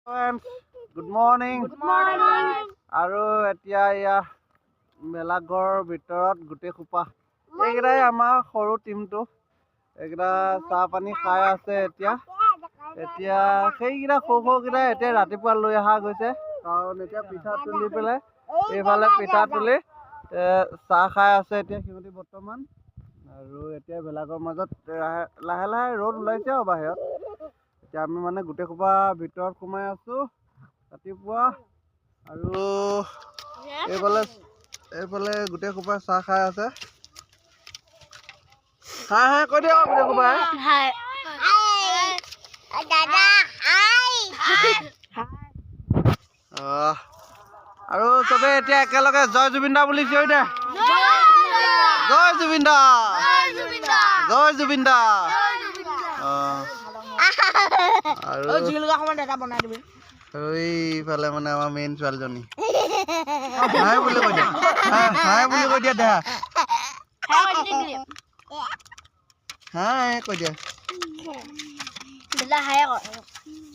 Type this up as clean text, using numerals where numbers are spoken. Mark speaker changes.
Speaker 1: Friends, good morning.
Speaker 2: Good morning.
Speaker 1: আৰু এতিয়া ইয়া মেলাঘৰ ভিতৰত গোটেই খোপা এইকেইটাই আমাৰ সৰু টিমটো এইকেইটা চাহ পানী খাই আছে এতিয়া সেইকেইটা সৰুকেইটা এতিয়া ৰাতিপুৱা লৈ অহা গৈছে কাৰণ এতিয়া পিঠা তুলি পেলাই এইফালে পিঠা তুলি চাহ খাই আছে এতিয়া সিহঁতি বৰ্তমান আৰু এতিয়া ভেলাঘৰ মাজত লাহে লাহে ৰ'দ ওলাইছে আৰু বাহিৰত এতিয়া আমি মানে গোটেই খোপা ভিতৰত সোমাই আছো ৰাতিপুৱা আৰু এইফালে গোটেই খোপা চাহ খাই আছে হাই কৈ দিয়ক গোটেই খোপাই
Speaker 2: Hi. Dada. Hi.
Speaker 1: আৰু চবে এতিয়া একেলগে জয় জুবিন দা বুলি চিঞৰি দে জয় জুবিন দা জয় জুবিন দা আৰু এইফালে মানে আমাৰ মেইন ছোৱালীজনী হাই বুলি কৈ দিয়া হাই বুলি কৈ দিয়া দেহা হাই কৈ দিয়া
Speaker 2: Dada, hi.